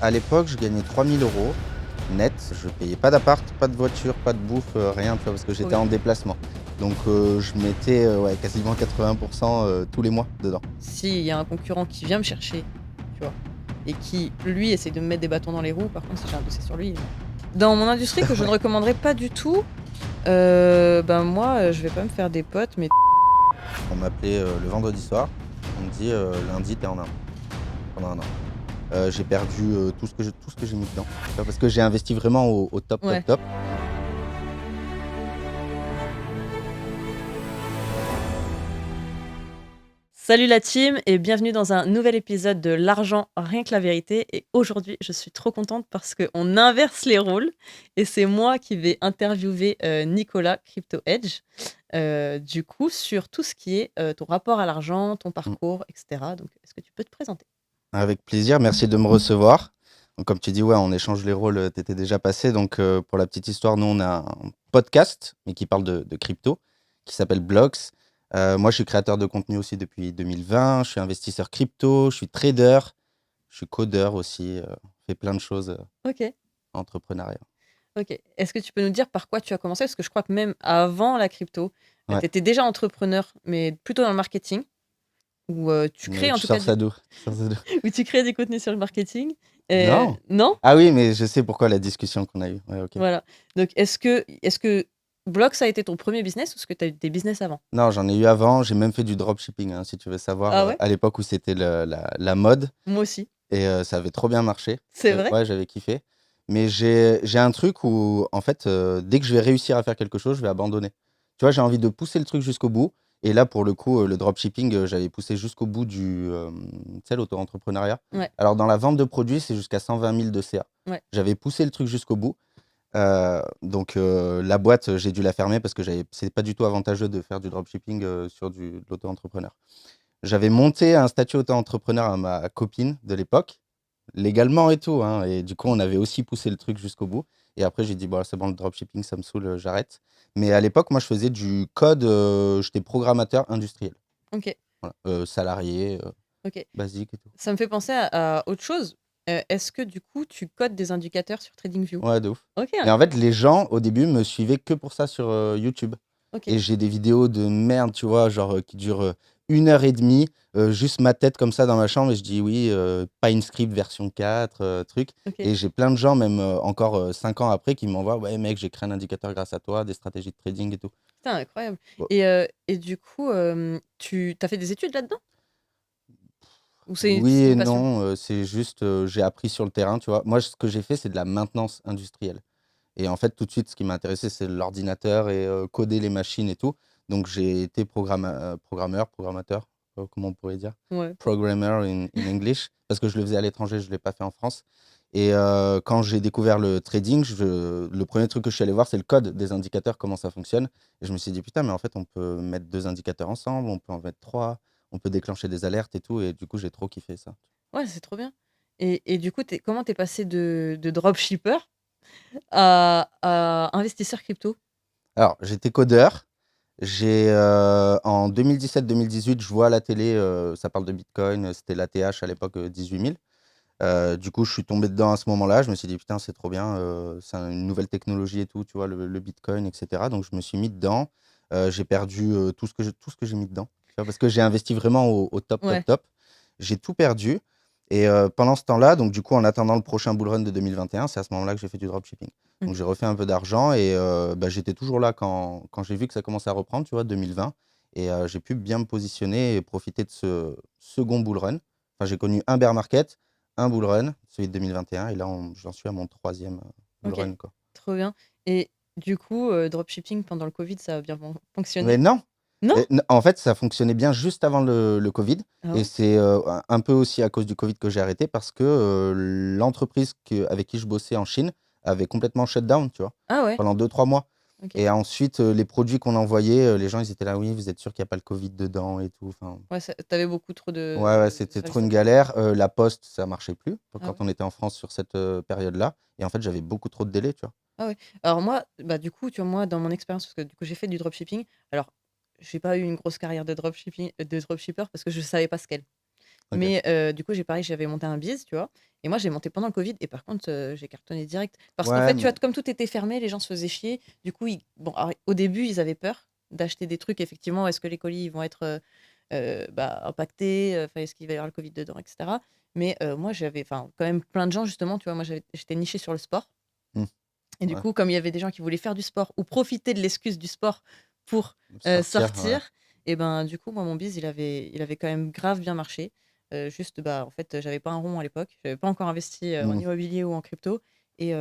À l'époque, je gagnais 3 000 € net. Je payais pas d'appart, pas de voiture, pas de bouffe, rien, tu vois? Parce que Trop j'étais bien. en déplacement. Donc je mettais, ouais, quasiment 80 tous les mois dedans. S'il y a un concurrent qui vient me chercher, tu vois? Et qui, lui, essaie de me mettre des bâtons dans les roues, par contre, si j'ai un dossier sur lui, non. Dans mon industrie que je ne Ouais. recommanderais pas du tout, ben, moi, je vais pas me faire des potes, mais On m'appelait, le vendredi soir. On me dit: «Lundi, tu es en Inde pendant 1 an». J'ai perdu, tout ce que j'ai mis dedans, tu vois? Parce que j'ai investi vraiment au top, top, ouais. top. Salut la team et bienvenue dans un nouvel épisode de L'argent, rien que la vérité. Et aujourd'hui, je suis trop contente parce qu'on inverse les rôles et c'est moi qui vais interviewer Nicolas Crypto Edge, du coup, sur tout ce qui est ton rapport à l'argent, ton Mmh. parcours, etc. Donc, est-ce que tu peux te présenter? Avec plaisir, merci de me recevoir. Donc comme tu dis, ouais, on échange les rôles, tu étais déjà passé. Donc pour la petite histoire, nous, on a un podcast, mais qui parle de crypto, qui s'appelle Blocks. Moi, je suis créateur de contenu aussi depuis 2020. Je suis investisseur crypto, je suis trader, je suis codeur aussi, fais plein de choses, Ok, entrepreneuriat. ok. Est-ce que tu peux nous dire par quoi tu as commencé? Parce que je crois que même avant la crypto, Ouais, tu étais déjà entrepreneur, mais plutôt dans le marketing, ou tu crées en tu tout cas sors ça d'où? Tu sors ça d'où? où tu crées du contenu sur le marketing. Non? Non? Ah oui, mais je sais pourquoi la discussion qu'on a eue. Ouais, OK. Voilà. Donc est-ce que Block, a été ton premier business ou est-ce que tu as eu des business avant? Non, j'en ai eu avant, j'ai même fait du dropshipping, hein, si tu veux savoir, Ah ouais? à l'époque où c'était la mode. Moi aussi. Et ça avait trop bien marché. C'est vrai? Ouais, j'avais kiffé. Mais j'ai un truc où, en fait, dès que je vais réussir à faire quelque chose, je vais abandonner. Tu vois, j'ai envie de pousser le truc jusqu'au bout. Et là, pour le coup, le dropshipping, j'avais poussé jusqu'au bout tu sais, l'auto-entrepreneuriat. Ouais, Alors, dans la vente de produits, c'est jusqu'à 120 000 de CA. ouais. J'avais poussé le truc jusqu'au bout. Donc, la boîte, j'ai dû la fermer parce que c'est pas du tout avantageux de faire du dropshipping sur de l'auto-entrepreneur. J'avais monté un statut auto-entrepreneur à ma copine de l'époque, légalement et tout, hein, et du coup, on avait aussi poussé le truc jusqu'au bout. Et après, j'ai dit: «Bon, c'est bon, le dropshipping, ça me saoule, j'arrête». Mais à l'époque, moi, je faisais du code, j'étais programmateur industriel. OK, Voilà, salarié, OK. basique et tout. Ça me fait penser à autre chose. Est-ce que du coup, tu codes des indicateurs sur TradingView? Ouais, de ouf. OK, Et en fait, incroyable. les gens, au début, me suivaient que pour ça sur, YouTube. OK. Et j'ai des vidéos de merde, tu vois? Genre, qui durent, 1 heure et demie, juste ma tête comme ça dans ma chambre et je dis: «Oui, PineScript version 4, truc». OK. Et j'ai plein de gens, même, encore, 5 ans après, qui m'envoient: «Ouais mec, j'ai créé un indicateur grâce à toi, des stratégies de trading et tout». Putain, incroyable. Bon, Et du coup, tu as fait des études là-dedans? Ou oui c'est et une passion? non, c'est juste, j'ai appris sur le terrain, tu vois? Moi, ce que j'ai fait, c'est de la maintenance industrielle. Et en fait, tout de suite, ce qui m'a intéressé, c'est l'ordinateur et coder les machines et tout. Donc j'ai été programmateur, comment on pourrait dire? Ouais. Programmer in English, parce que je le faisais à l'étranger, je ne l'ai pas fait en France. Et quand j'ai découvert le trading, le premier truc que je suis allé voir, c'est le code des indicateurs, comment ça fonctionne. Et je me suis dit: «Putain, mais en fait, on peut mettre 2 indicateurs ensemble, on peut en mettre 3, on peut déclencher des alertes et tout». Et du coup, j'ai trop kiffé ça. Ouais, c'est trop bien. Et du coup, comment t'es passé de dropshipper à investisseur crypto? Alors, j'étais codeur. En 2017-2018, je vois à la télé, ça parle de Bitcoin, c'était l'ATH à l'époque, 18 000. Du coup, je suis tombé dedans à ce moment-là. Je me suis dit: «Putain, c'est trop bien, c'est une nouvelle technologie et tout», tu vois? Le Bitcoin et cetera. Donc je me suis mis dedans. J'ai perdu, tout ce que j'ai mis dedans, tu vois? Parce que j'ai investi vraiment au top, top, Ouais. top. J'ai tout perdu. Et pendant ce temps-là, donc du coup, en attendant le prochain bull run de 2021, c'est à ce moment-là que j'ai fait du dropshipping. Donc OK. j'ai refait un peu d'argent et bah, j'étais toujours là quand j'ai vu que ça commençait à reprendre, tu vois? 2020. Et j'ai pu bien me positionner et profiter de ce second bull run. Enfin, j'ai connu un bear market, un bull run, celui de 2021, et là, j'en suis à mon troisième bull OK. run, quoi. Trop bien. Et du coup, dropshipping pendant le covid, ça a bien Mais fonctionné? non! Non? En fait, ça fonctionnait bien juste avant le covid. Ah Et ouais? c'est, un peu aussi à cause du covid que j'ai arrêté parce que, l'entreprise avec qui je bossais en Chine avait complètement shut down, tu vois? Ah ouais? Pendant 2-3 mois. OK. Et ensuite, les produits qu'on envoyait, les gens, ils étaient là: «Oui, vous êtes sûr qu'il y a pas le covid dedans et tout?» Enfin, Ouais, tu beaucoup trop ouais, ouais, de c'était trop services à une faire. galère. La poste, ça marchait plus Ah quand ouais? on était en France sur cette, période-là. Et en fait, j'avais beaucoup trop de délais, tu vois? Ah ouais. Alors moi, bah, du coup, tu vois, moi, dans mon expérience, parce que du coup, j'ai fait du dropshipping. Alors, j'ai pas eu une grosse carrière de dropshipper parce que je savais pas scale. OK. Mais du coup, j'avais monté un biz, tu vois? Et moi, j'ai monté pendant le covid et par contre, j'ai cartonné direct. Parce qu'en Ouais, fait, tu vois, mais comme tout était fermé, les gens se faisaient chier. Du coup, alors, au début, ils avaient peur d'acheter des trucs. Effectivement, est-ce que les colis ils vont être impactés? Enfin, est-ce qu'il va y avoir le covid dedans, etc. Mais moi, j'avais quand même plein de gens, justement, tu vois, moi, j'étais nichée sur le sport. mmh, Et du ouais, coup, comme il y avait des gens qui voulaient faire du sport ou profiter de l'excuse du sport pour sortir, ouais. sortir, et ben du coup, moi, mon biz, il avait quand même grave bien marché. Juste, bah, en fait, j'avais pas un rond à l'époque. J'avais pas encore investi en Mmh. immobilier ou en crypto. Et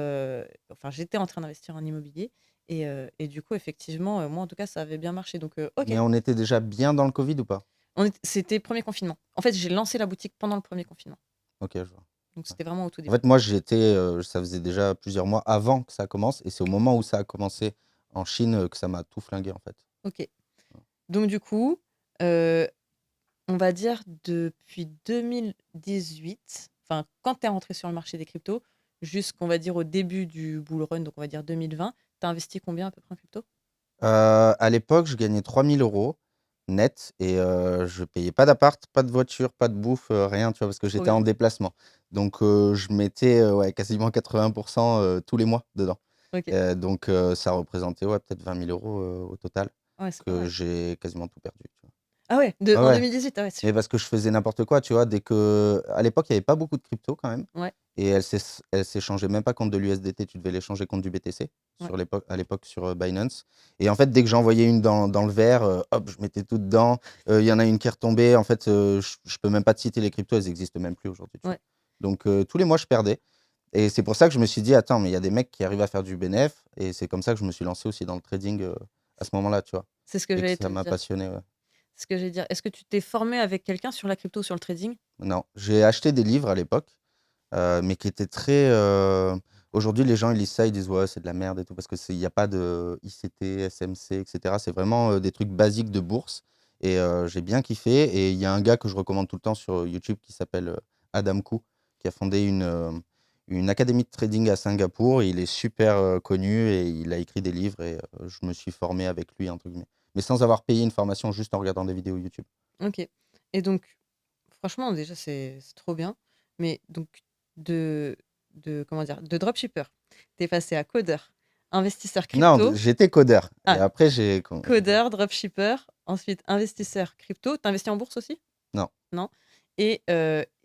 enfin, j'étais en train d'investir en immobilier. Et du coup, effectivement, moi, en tout cas, ça avait bien marché. Donc, OK. Mais on était déjà bien dans le covid ou pas? C'était premier confinement. En fait, j'ai lancé la boutique pendant le premier confinement. OK, je vois. Donc, Ouais. c'était vraiment au tout En début. fait, moi, ça faisait déjà plusieurs mois avant que ça commence et c'est au moment où ça a commencé en Chine, que ça m'a tout flingué, en fait. OK. Donc, du coup, euh, on va dire depuis 2018, enfin, quand tu es rentré sur le marché des cryptos, jusqu'on va dire au début du bull run, donc on va dire 2020, tu as investi combien à peu près en crypto? À l'époque, je gagnais 3 000 € net et je payais pas d'appart, pas de voiture, pas de bouffe, rien, tu vois? Parce que Trop j'étais bien. en déplacement. Donc je mettais, ouais, quasiment 80 tous les mois dedans. Ok. Donc ça représentait, ouais, peut-être 20 000 € au total Ouais, c'est pas que mal. j'ai quasiment tout perdu, tu vois? Ah ouais, Ouais, en ouais. 2018, ah ouais, Mais parce que je faisais n'importe quoi, tu vois? À l'époque, il y avait pas beaucoup de crypto quand même ouais, et elle s'échangeait même pas contre de l'USDT, tu devais l'échanger contre du BTC ouais. à l'époque sur, Binance et en fait, dès que j'en voyais une dans le vert, hop, je mettais tout dedans. Il y en a une qui est retombée. En fait, je peux même pas te citer les cryptos, elles existent même plus aujourd'hui, tu vois? Ouais. Donc tous les mois, je perdais et c'est pour ça que je me suis dit: «Attends, mais il y a des mecs qui arrivent à faire du bénéf» et c'est comme ça que je me suis lancé aussi dans le trading, à ce moment-là, tu vois? C'est ce que Et que j'allais te ça m'a dire. passionné, ouais. C'est ce que j'allais dire. Est-ce que tu t'es formé avec quelqu'un sur la crypto, sur le trading? Non, j'ai acheté des livres à l'époque. Mais qui était très, aujourd'hui, les gens, ils lisent ça, ils disent: «Ouais, c'est de la merde et tout», parce que c'est il y a pas de ICT, SMC et cetera. C'est vraiment, des trucs basiques de bourse et j'ai bien kiffé et il y a un gars que je recommande tout le temps sur YouTube qui s'appelle, Adam Khoo, qui a fondé une académie de trading à Singapour. Il est super, connu et il a écrit des livres et je me suis «formé avec lui» entre guillemets, mais sans avoir payé une formation, juste en regardant des vidéos YouTube. Ok. Et donc, franchement, déjà, c'est trop bien. Mais donc, de, comment dire, de dropshipper, t'es passé à codeur, investisseur Non, crypto. j'étais codeur et Ah, après j'ai codeur, dropshipper, ensuite investisseur crypto. T'investis en bourse aussi? non, Non? Et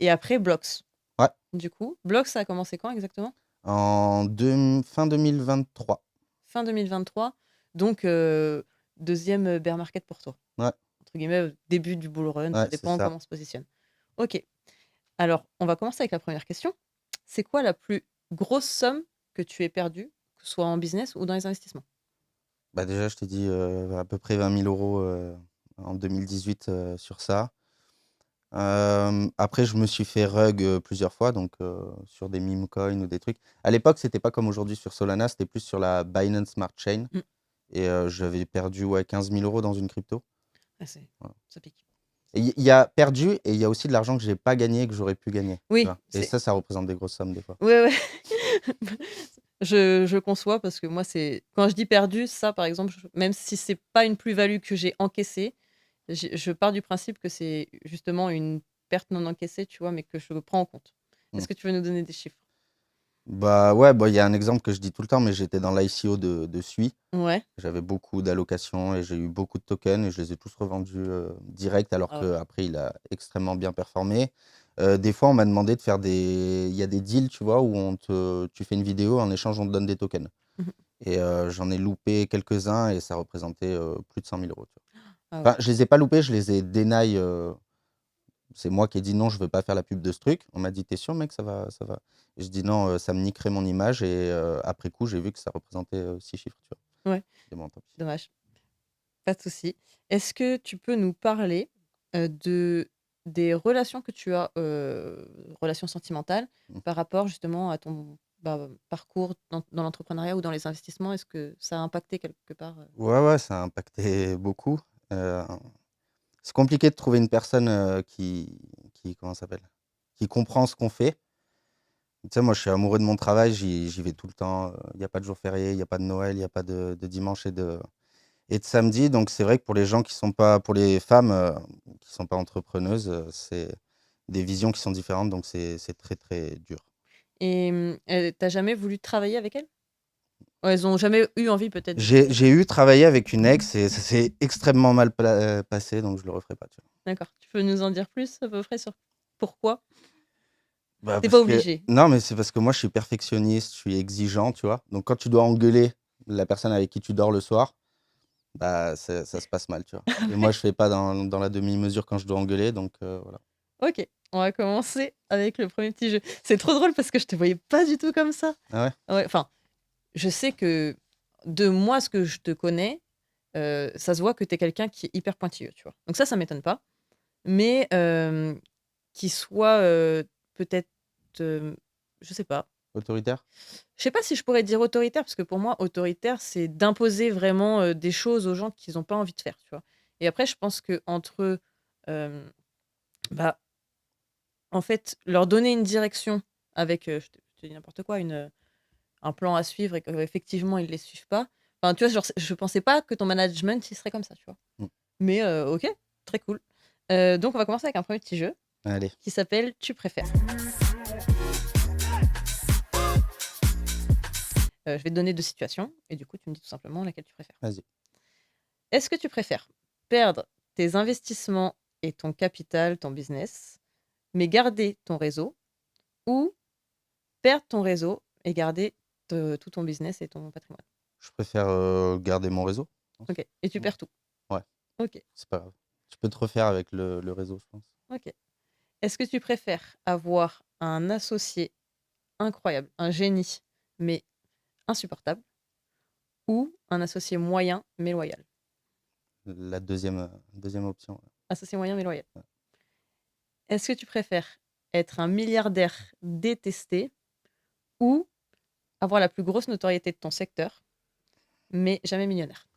après, Blocks. ouais. Du coup, Blocks, ça a commencé quand exactement? Fin 2023. Fin 2023. Donc, deuxième bear market pour toi. Ouais, Entre guillemets, début du bull run, ouais, ça c'est dépend ça. comment on se positionne. Ok. Alors, on va commencer avec la première question. C'est quoi la plus grosse somme que tu aies perdue, que ce soit en business ou dans les investissements? Bah, déjà, je t'ai dit, à peu près 20 000 € en 2018, sur ça. Après, je me suis fait rug, plusieurs fois, donc sur des meme coins ou des trucs. À l'époque, c'était pas comme aujourd'hui sur Solana, c'était plus sur la Binance Smart Chain Mm. et j'avais perdu, ouais, 15 000 € dans une crypto. Ah, Voilà. ça pique. Et il y a perdu et il y a aussi de l'argent que j'ai pas gagné et que j'aurais pu gagner, tu Oui, vois? Et ça représente des grosses sommes des fois. ouais, ouais. Je conçois parce que moi, c'est quand je dis perdu, ça, par exemple, même si c'est pas une plus-value que j'ai encaissée, je pars du principe que c'est justement une perte non encaissée, tu vois, mais que je prends en compte. Mmh. Est-ce que tu veux nous donner des chiffres? Bah, ouais, bah, il y a un exemple que je dis tout le temps, mais j'étais dans l'ICO de Sui. Ouais. J'avais beaucoup d'allocations et j'ai eu beaucoup de tokens et je les ai tous revendus, direct alors Ah ouais. qu'après il a extrêmement bien performé. Des fois, on m'a demandé de faire il y a des deals, tu vois, où tu fais une vidéo, en échange, on te donne des tokens Mhm. et j'en ai loupé quelques-uns et ça représentait, plus de 100 000 €, tu vois? Ah ouais. Enfin, je les ai pas loupés, je les ai deny, c'est moi qui ai dit: «Non, je veux pas faire la pub de ce truc». On m'a dit: «Tu es sûr mec, ça va ça va?» Et je dis: «Non, ça me niquerait mon image» et après coup, j'ai vu que ça représentait, 6 chiffres, tu vois? Ouais, Et bon, tant pis. dommage. Pas de souci. Est-ce que tu peux nous parler des relations que tu as, relations sentimentales, Mmh. par rapport justement à ton parcours dans l'entrepreneuriat ou dans les investissements? Est-ce que ça a impacté quelque part? Ouais, ouais, ça a impacté beaucoup. Heu, c'est compliqué de trouver une personne, qui comment ça s'appelle? Qui comprend ce qu'on fait. Tu sais, moi, je suis amoureux de mon travail, j'y vais tout le temps, il y a pas de jour férié, il y a pas de Noël, il y a pas de dimanche et de samedi, donc c'est vrai que pour les gens qui sont pas pour les femmes, qui sont pas entrepreneuses, des visions qui sont différentes, donc c'est très, très dur. Et t'as jamais voulu travailler avec elles? Ouais, elles ont jamais eu envie peut-être de travailler avec J'ai toi? eu travaillé avec une ex et ça s'est extrêmement mal passé, donc je le referai pas, tu vois? D'accord. Tu peux nous en dire plus à peu près sur pourquoi? Bah, Tu pas parce que obligé. non, mais c'est parce que moi, je suis perfectionniste, je suis exigeant, tu vois? Donc quand tu dois engueuler la personne avec qui tu dors le soir, bah, ça se passe mal, tu vois? Et moi, je fais pas dans la demi-mesure quand je dois engueuler, donc voilà. OK, on va commencer avec le premier petit jeu. C'est trop drôle parce que je te voyais pas du tout comme ça. Ah ouais? Ouais, enfin, je sais que de moi, ce que je te connais, ça se voit que tu es quelqu'un qui est hyper pointilleux, tu vois? Donc ça m'étonne pas. Mais qu'il soit, peut-être, je sais pas. Autoritaire? Je sais pas si je pourrais dire autoritaire, parce que pour moi, autoritaire, c'est d'imposer vraiment, des choses aux gens qu'ils ont pas envie de faire, tu vois? Et après, je pense qu'entre eux, bah, en fait, leur donner une direction avec, je te dis n'importe quoi, un plan à suivre et qu'effectivement ils les suivent pas. Enfin, tu vois, genre, je pensais pas que ton management, il serait comme ça, tu vois? Mmh. Mais OK, très cool. Donc on va commencer avec un premier petit jeu Allez, qui s'appelle «Tu préfères». Je vais te donner 2 situations et du coup, tu me dis tout simplement laquelle tu préfères. vas-y. Est-ce que tu préfères perdre tes investissements et ton capital, ton business, mais garder ton réseau, ou perdre ton réseau et garder tout ton business et ton patrimoine? Je préfère, garder mon réseau, je pense. OK, et tu Ouais. perds tout? Ouais, OK, c'est pas grave. Tu peux te refaire avec le réseau, je pense. OK. Est-ce que tu préfères avoir un associé incroyable, un génie, mais insupportable, ou un associé moyen mais loyal? La deuxième option, ouais. Associé moyen mais loyal. Ouais. Est-ce que tu préfères être un milliardaire détesté, ou avoir la plus grosse notoriété de ton secteur, mais jamais millionnaire?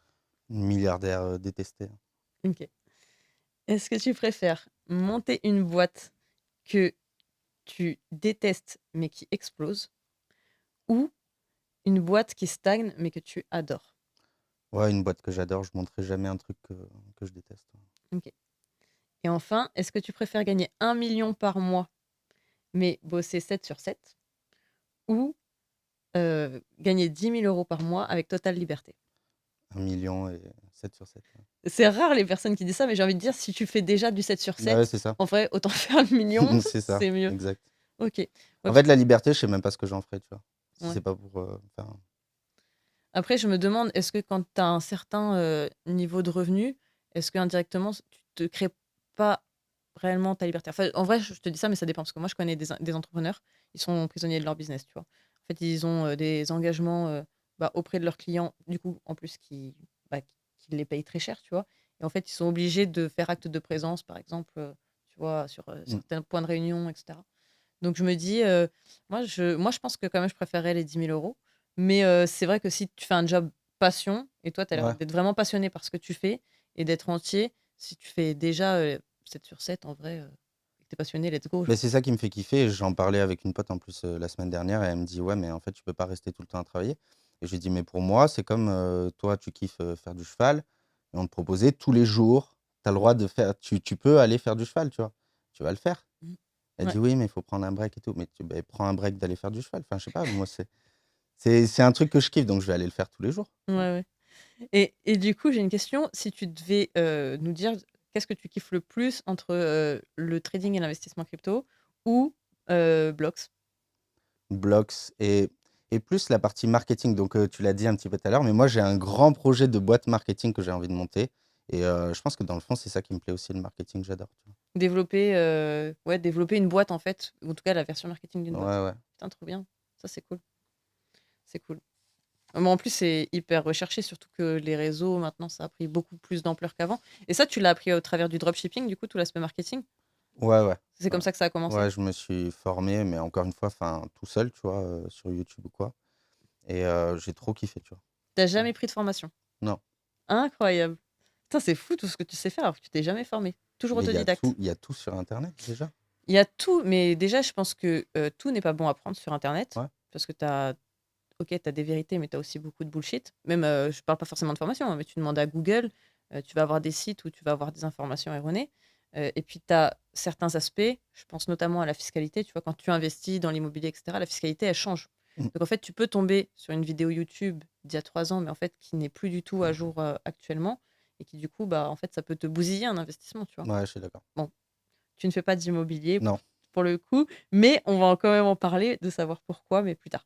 Milliardaire, détesté. OK. Est-ce que tu préfères monter une boîte que tu détestes, mais qui explose, ou une boîte qui stagne, mais que tu adores? Ouais, une boîte que j'adore, je montrerai jamais un truc que je déteste. OK. Et enfin, est-ce que tu préfères gagner 1 million par mois, mais bosser 7/7, ou gagner 10 000 € par mois avec totale liberté? 1 million et 7/7, ouais. C'est rare les personnes qui disent ça, mais j'ai envie de dire, si tu fais déjà du 7 sur Bah, ouais, 7, c'est ça. en vrai, autant faire le million, C'est ça, c'est mieux. exact. OK. Ouais, En parce fait, la liberté, je sais même pas ce que j'en ferais, tu vois? Si ouais. c'est pas pour, faire Après, je me demande, est-ce que quand tu as un certain, niveau de revenu, est-ce qu'indirectement, tu te crées pas réellement ta liberté? Enfin, en vrai, je te dis ça, mais ça dépend, parce que moi, je connais des entrepreneurs, ils sont prisonniers de leur business, tu vois? En fait, ils ont, des engagements, bah, auprès de leurs clients, du coup, en plus, qui les payent très cher, tu vois? Et en fait, ils sont obligés de faire acte de présence, par exemple, tu vois, sur, mmh. certains points de réunion, et cetera. Donc je me dis, moi je pense que quand même je préférerais les 10 000 €. Mais c'est vrai que si tu fais un job passion, et toi tu as l'air Ouais. d'être vraiment passionné par ce que tu fais et d'être entier, si tu fais déjà, 7/7 en vrai, et que tu es passionné, let's go, Mais genre. c'est ça qui me fait kiffer et j'en parlais avec une pote en plus, la semaine dernière et elle me dit: «Ouais, mais en fait, tu peux pas rester tout le temps à travailler» et je lui dis: «Mais pour moi, c'est comme, toi, tu kiffes, faire du cheval et on te proposait tous les jours, tu as le droit de faire tu peux aller faire du cheval, tu vois? Tu vas le faire». Mmh. Elle Ouais, dit: «Oui, mais il faut prendre un break et tout». Mais prends un break d'aller faire du cheval. Enfin, je sais pas, moi, c'est un truc que je kiffe, donc je vais aller le faire tous les jours, ouais, tu vois? ouais. Et du coup, j'ai une question, si tu devais, nous dire qu'est-ce que tu kiffes le plus entre, le trading et l'investissement crypto, ou, Blocks? Blocks et plus la partie marketing. Donc, tu l'as dit un petit peu tout à l'heure, mais moi, j'ai un grand projet de boîte marketing que j'ai envie de monter et je pense que dans le fond, c'est ça qui me plaît aussi, le marketing, j'adore, tu Développer une boîte en fait, ou en tout cas la version marketing d'une vois? boîte. Ouais, ouais. Putain, trop bien. Ça, c'est cool. C'est cool. Mais en plus, c'est hyper recherché, surtout que les réseaux, maintenant, ça a pris beaucoup plus d'ampleur qu'avant. Et ça, tu l'as appris au travers du dropshipping, du coup, tout l'aspect marketing? Ouais, ouais. C'est Ouais. comme ça que ça a commencé? Ouais, je me suis formé, mais encore une fois, enfin, tout seul, tu vois, sur YouTube ou quoi et j'ai trop kiffé, tu vois? T'as Ouais. jamais pris de formation? Non, Incroyable. Putain, c'est fou tout ce que tu sais faire alors que tu t'es jamais formé. Toujours mais autodidacte. il y a tout sur internet déjà? Il y a tout, mais déjà, je pense que tout n'est pas bon à prendre sur Internet, Ouais. parce que OK, tu as des vérités, mais tu as aussi beaucoup de bullshit. Même, je parle pas forcément de formation, hein, mais tu demandes à Google, tu vas avoir des sites où tu vas avoir des informations erronées. Et puis tu as certains aspects, je pense notamment à la fiscalité, tu vois, quand tu investis dans l'immobilier, etc., la fiscalité, elle change. Mmh. Donc en fait, tu peux tomber sur une vidéo YouTube d'il y a 3 ans, mais en fait, qui n'est plus du tout à jour actuellement, et qui du coup, bah, en fait, ça peut te bousiller un investissement, tu vois. Ouais, je suis d'accord. Bon, tu ne fais pas d'immobilier Non. pour le coup, mais on va quand même en parler, de savoir pourquoi, mais plus tard.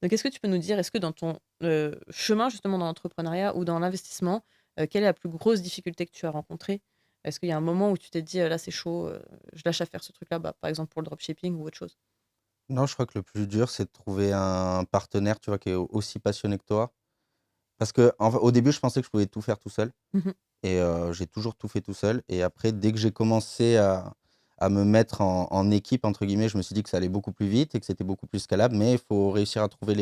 Donc, est-ce que tu peux nous dire, est-ce que dans ton chemin justement dans l'entrepreneuriat ou dans l'investissement, quelle est la plus grosse difficulté que tu as rencontrée? Est-ce qu'il y a un moment où tu t'es dit, là c'est chaud, je lâche à faire ce truc-là, bah, par exemple pour le dropshipping ou autre chose? Non, je crois que le plus dur, c'est de trouver un partenaire, tu vois, qui est aussi passionné que toi. Parce qu'au début, je pensais que je pouvais tout faire tout seul Mmh. et j'ai toujours tout fait tout seul et après dès que j'ai commencé à me mettre en «équipe» entre guillemets, je me suis dit que ça allait beaucoup plus vite et que c'était beaucoup plus scalable, mais il faut réussir à trouver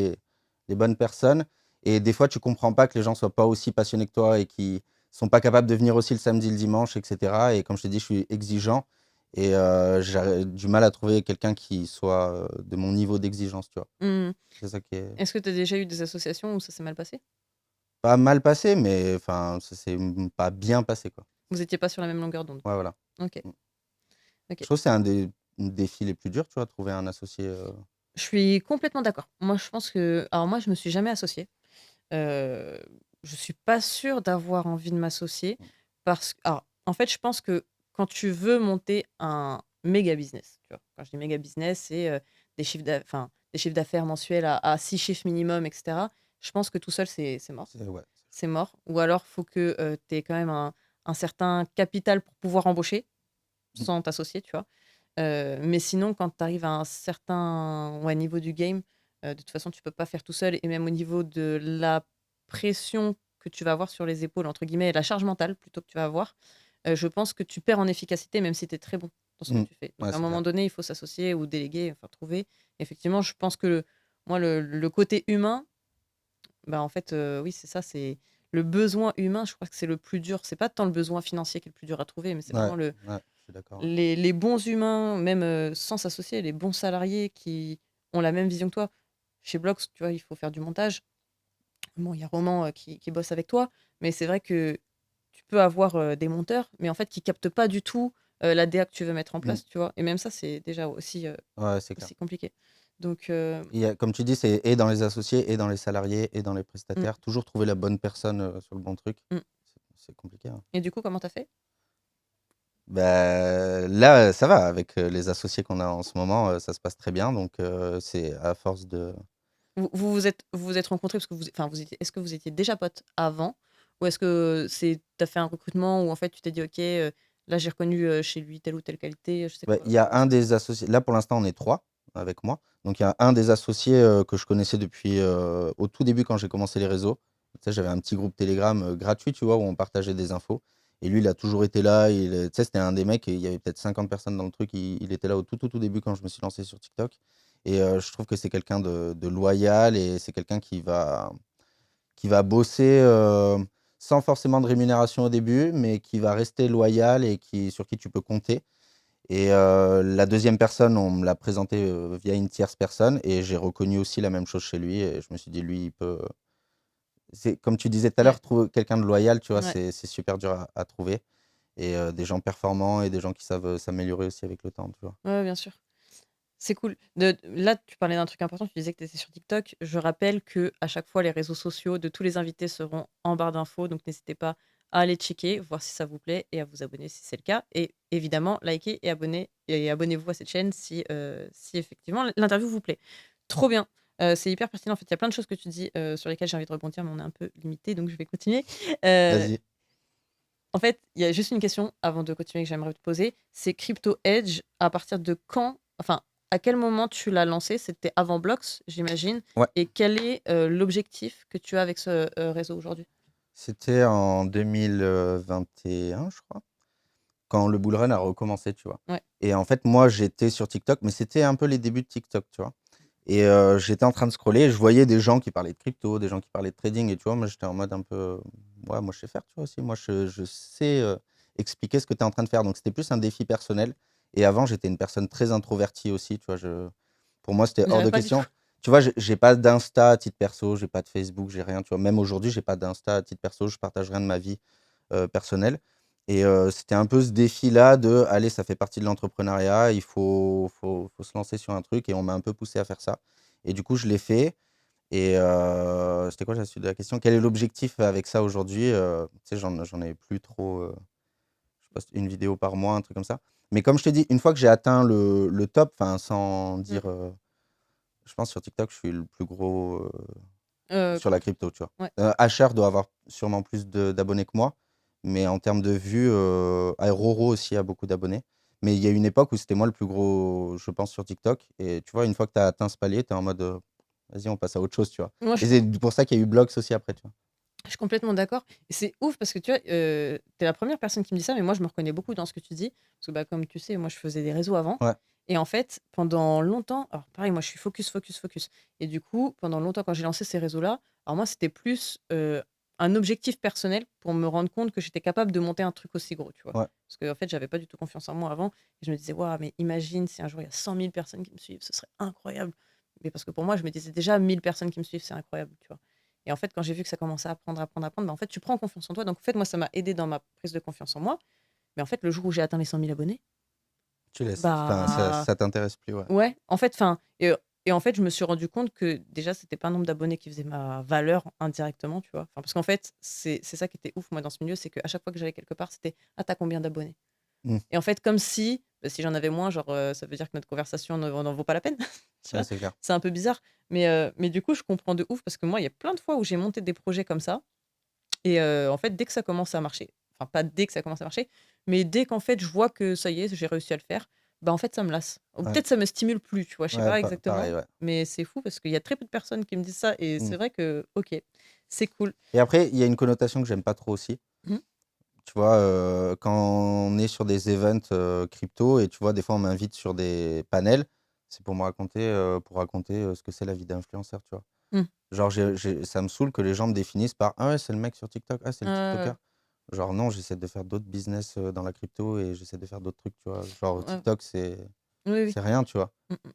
les bonnes personnes et des fois, tu comprends pas que les gens soient pas aussi passionnés que toi et qui sont pas capables de venir aussi le samedi, le dimanche et cetera et comme je t'ai dit, je suis exigeant et j'ai du mal à trouver quelqu'un qui soit, de mon niveau d'exigence, tu vois? Mmh. C'est ça qui est Est-ce que tu as déjà eu des associations où ça s'est mal passé? pas mal passé, mais enfin, ça s'est, pas bien passé, quoi. Vous étiez pas sur la même longueur d'onde? Ouais, voilà. OK, Mmh. Je OK. trouve que c'est un des défis les plus durs, tu vois, trouver un associé, Je suis complètement d'accord. Moi, je pense que alors moi, je me suis jamais associée. Heu, je suis pas sûre d'avoir envie de m'associer parce que alors, en fait, je pense que quand tu veux monter un méga business, tu vois? Quand je dis méga business, c'est, des chiffres d'affaires mensuels à 6 chiffres minimum et cetera. Je pense que tout seul, c'est mort. c'est ouais. C'est mort ou alors faut que, tu aies quand même un certain capital pour pouvoir embaucher, Mmh, sans t'associer, tu vois? Mais sinon, quand tu arrives à un certain, ouais, niveau du game, de toute façon, tu peux pas faire tout seul et même au niveau de la pression que tu vas avoir sur les épaules, entre guillemets, «la charge mentale» plutôt que tu vas avoir, je pense que tu perds en efficacité même si tu es très bon dans ce que mmh. tu fais. Donc Ouais, à un c'est clair. moment donné, il faut s'associer ou déléguer, enfin trouver. Effectivement, je pense que moi, le côté humain, bah, en fait, oui, c'est ça, c'est le besoin humain, je crois que c'est le plus dur. C'est pas tant le besoin financier qui est le plus dur à trouver, mais c'est Ouais, vraiment ouais, je suis d'accord, ouais. les bons humains, même, sans s'associer, les bons salariés qui ont la même vision que toi. Chez Blox, tu vois, il faut faire du montage. Bon, il y a Roman, qui bosse avec toi, mais c'est vrai que tu peux avoir, des monteurs, mais en fait, qui captent pas du tout, la DA que tu veux mettre en Mmh. place, tu vois? Et même ça, c'est déjà aussi, Ouais, c'est clair. aussi compliqué. Donc Il y a comme tu dis, c'est et dans les associés et dans les salariés et dans les mmh, prestataires, toujours trouver la bonne personne, sur le bon truc. mmh. C'est compliqué, hein. Et du coup, comment tu as fait? Bah, là, ça va avec, les associés qu'on a en ce moment, ça se passe très bien donc c'est à force de Vous vous êtes rencontrés parce que vous étiez est-ce que vous étiez déjà potes avant? Ou est-ce que tu as fait un recrutement où en fait tu t'es dit: «OK, là j'ai reconnu, chez lui telle ou telle qualité», je sais bah, pas, il y a comment un ça des associés là, pour l'instant, on est 3 avec moi. Donc il y a un des associés, que je connaissais depuis, au tout début quand j'ai commencé les réseaux. Tu sais, j'avais un petit groupe Telegram, gratuit, tu vois? Où on partageait des infos et lui, il a toujours été là. Tu sais, c'était un des mecs, il y avait peut-être 50 personnes dans le truc. Il était là au tout, tout, tout début quand je me suis lancé sur TikTok et je trouve que c'est quelqu'un de loyal et c'est quelqu'un qui va bosser, sans forcément de rémunération au début, mais qui va rester loyal et sur qui tu peux compter. Et la deuxième personne, on me l'a présenté, via une tierce personne et j'ai reconnu aussi la même chose chez lui et je me suis dit: «Lui, il peut» c'est comme tu disais tout à Ouais, l'heure, trouver quelqu'un de loyal, tu vois? ouais, C'est super dur à trouver et des gens performants et des gens qui savent, s'améliorer aussi avec le temps, tu vois? ouais, bien sûr. C'est cool. Là, tu parlais d'un truc important, tu disais que tu étais sur TikTok. Je rappelle que à chaque fois, les réseaux sociaux de tous les invités seront en barre d'infos, donc n'hésitez pas à aller checker, voir si ça vous plaît et à vous abonner si c'est le cas. Et évidemment, likez et abonnez-vous à cette chaîne si effectivement l'interview vous plaît. Trop bien. C'est hyper pertinent. En fait, il y a plein de choses que tu dis sur lesquelles j'ai envie de rebondir, mais on est un peu limité, donc je vais continuer. Euh, Vas-y. En fait, il y a juste une question avant de continuer que j'aimerais te poser. C'est Crypto Edge, à partir de quand, enfin, à quel moment tu l'as lancé? C'était avant Blox, j'imagine. Ouais, Et quel est l'objectif que tu as avec ce réseau aujourd'hui? c'était en 2021, je crois, quand le bull run a recommencé, tu vois? Ouais. Et en fait, moi, j'étais sur TikTok, mais c'était un peu les débuts de TikTok, tu vois? Et j'étais en train de scroller et je voyais des gens qui parlaient de crypto, des gens qui parlaient de trading et tu vois? Moi, j'étais en mode un peu, ouais, moi, je sais faire, tu vois? Aussi, moi, je sais, expliquer ce que tu es en train de faire. Donc c'était plus un défi personnel et avant, j'étais une personne très introvertie aussi, tu vois? Pour moi, c'était hors J'aurais de pas du tout. question. Tu vois? J'ai pas d'Insta à titre perso, j'ai pas de Facebook, j'ai rien, tu vois? Même aujourd'hui, j'ai pas d'Insta à titre perso, je partage rien de ma vie, personnelle Et c'était un peu ce défi-là de, allez, ça fait partie de l'entrepreneuriat, il faut se lancer sur un truc et on m'a un peu poussé à faire ça. Et du coup, je l'ai fait. Et c'était quoi la suite de la question? Quel est l'objectif avec ça aujourd'hui? Tu sais, j'en ai plus trop. Je poste une vidéo par mois, un truc comme ça. Mais comme je t'ai dit, une fois que j'ai atteint le top, enfin, sans Mm. dire, je pense sur TikTok, je suis le plus gros Euh, sur la crypto, tu vois. ouais. Asher doit avoir sûrement plus d'abonnés que moi, mais en termes de vues, Roro aussi a beaucoup d'abonnés. Mais il y a une époque où c'était moi le plus gros, je pense, sur TikTok. Et tu vois, une fois que tu as atteint ce palier, tu es en mode, vas-y, on passe à autre chose, tu vois. Moi, Et c'est pour ça qu'il y a eu Blogs aussi après, tu vois. je suis complètement d'accord. Et c'est ouf parce que tu vois, t'es la première personne qui me dit ça, mais moi, je me reconnais beaucoup dans ce que tu dis. Parce que, bah, comme tu sais, moi, je faisais des réseaux avant. Ouais. Et en fait, pendant longtemps, alors pareil, moi, je suis focus, focus, focus. Et du coup, pendant longtemps, quand j'ai lancé ces réseaux-là, alors moi, c'était plus un objectif personnel pour me rendre compte que j'étais capable de monter un truc aussi gros, tu vois. Ouais. Parce qu'en fait, j'avais pas du tout confiance en moi avant. Et je me disais, waouh, mais imagine si un jour il y a 100 000 personnes qui me suivent, ce serait incroyable. Mais parce que pour moi, je me disais déjà 1000 personnes qui me suivent, c'est incroyable, tu vois. Et en fait, quand j'ai vu que ça commençait à apprendre, bah, en fait, tu prends confiance en toi. Donc, en fait, moi, ça m'a aidé dans ma prise de confiance en moi. Mais en fait, le jour où j'ai atteint les 100 000 abonnés, Tu laisses. Enfin, bah, ça t'intéresse plus, ouais. ouais, en fait, et en fait, je me suis rendu compte que déjà, c'était pas un nombre d'abonnés qui faisait ma valeur indirectement, tu vois. Enfin, parce qu'en fait, c'est ça qui était ouf, moi, dans ce milieu, c'est qu'à chaque fois que j'allais quelque part, c'était ah, t'as combien d'abonnés? Mm. Et en fait, comme si, bah, si j'en avais moins, genre, ça veut dire que notre conversation n'en vaut pas la peine. Tu Ouais, vois, c'est clair. c'est un peu bizarre. Mais du coup, je comprends de ouf parce que moi, il y a plein de fois où j'ai monté des projets comme ça. Et en fait, dès que ça commence à marcher, enfin pas dès que ça commence à marcher, mais dès qu'en fait je vois que ça y est, j'ai réussi à le faire, bah en fait ça me lasse. Ou Ouais, peut-être ça me stimule plus, tu vois, je sais ouais, pas pareil, exactement, ouais. mais c'est fou parce qu'il y a très peu de personnes qui me disent ça et Mm. c'est vrai que OK, c'est cool. Et après, il y a une connotation que j'aime pas trop aussi. Mmh. Tu vois, quand on est sur des events crypto et tu vois, des fois, on m'invite sur des panels, c'est pour me raconter, ce que c'est la vie d'influenceur, tu vois. Mmh. Genre, ça me saoule que les gens me définissent par ah ouais, c'est le mec sur TikTok, ah, c'est le TikToker. Genre, non, j'essaie de faire d'autres business dans la crypto et j'essaie de faire d'autres trucs, tu vois. Genre, Ouais. TikTok, Oui, oui. c'est rien, tu vois. Mmh mh.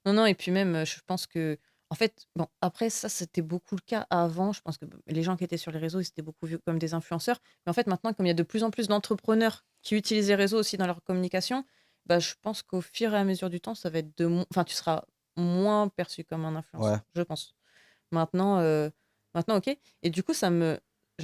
Non, non et puis même, je pense que en fait, bon après ça, c'était beaucoup le cas avant. Je pense que les gens qui étaient sur les réseaux, ils étaient beaucoup vus comme des influenceurs. Mais en fait, maintenant, comme il y a de plus en plus d'entrepreneurs qui utilisent les réseaux aussi dans leur communication, bah, je pense qu'au fur et à mesure du temps, ça va être enfin, tu seras moins perçu comme un Ouais. influenceur, je pense. Maintenant, maintenant OK et du coup, j'ai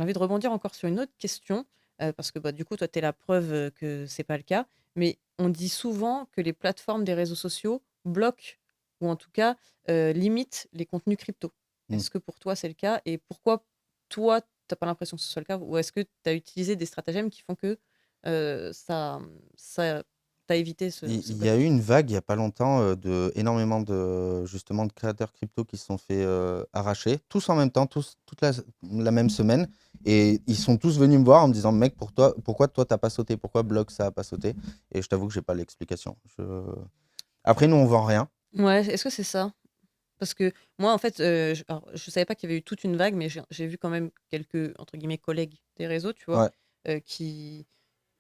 envie de rebondir encore sur une autre question, parce que, bah, du coup, toi, tu es la preuve, que c'est pas le cas. Mais on dit souvent que les plateformes des réseaux sociaux bloquent ou en tout cas, limitent les contenus crypto. Mm. Est-ce que pour toi, c'est le cas? Et pourquoi toi, tu as pas l'impression que ce soit le cas? Ou est-ce que tu as utilisé des stratagèmes qui font que, ça tu évité ce Il y a eu blocage? une vague il y a pas longtemps de énormément de justement de créateurs crypto qui se sont fait arracher, tous en même temps, tous toute la même semaine. Et ils sont tous venus me voir en me disant mec, pourquoi toi t'as pas sauté? Pourquoi Block ça a pas sauté? Et je t'avoue que j'ai pas l'explication. Après, nous, on vend rien. Ouais, est-ce que c'est ça? Parce que moi, en fait, je savais pas qu'il y avait eu toute une vague, mais j'ai vu quand même quelques, entre guillemets, «collègues» des réseaux, tu vois? Ouais, Qui,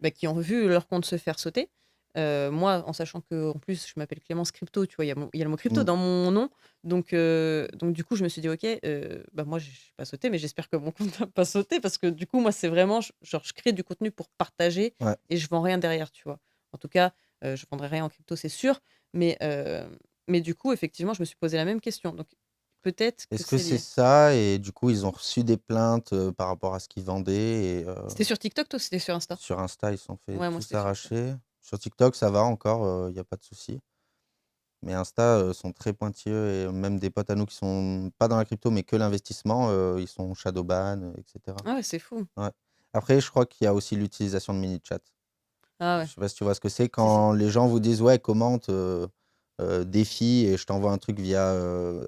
bah, qui ont vu leur compte se faire sauter. Moi, en sachant qu'en plus, je m'appelle Clémence Crypto, tu vois? Il y a le mot crypto mm, dans mon nom. Donc du coup, je me suis dit: «OK, bah, moi, j'ai pas sauté, mais j'espère que mon compte va pas sauter» parce que du coup, moi, c'est vraiment genre, je crée du contenu pour partager ouais. et je vends rien derrière, tu vois? En tout cas, je vendrai rien en crypto, c'est sûr, mais mais du coup, effectivement, je me suis posé la même question. Donc peut-être que Est-ce que c'est c'est lié. ça? Et du coup, ils ont reçu des plaintes par rapport à ce qu'ils vendaient. Et C'était sur TikTok, toi, ou c'était sur Insta? sur Insta, ils se sont fait Ouais, moi, tous c'était sur Insta. arracher. Sur TikTok, ça va encore, il n'y a pas de souci. Mais Insta sont très pointilleux et même des potes à nous qui sont pas dans la crypto, mais que l'investissement, ils sont shadowban, et cetera. Ah ouais, c'est fou. Ouais. Après, je crois qu'il y a aussi l'utilisation de mini chat. Ah Je ouais. sais pas si tu vois ce que c'est Si, si. quand les gens vous disent: «Ouais, commente, défi et je t'envoie un truc via,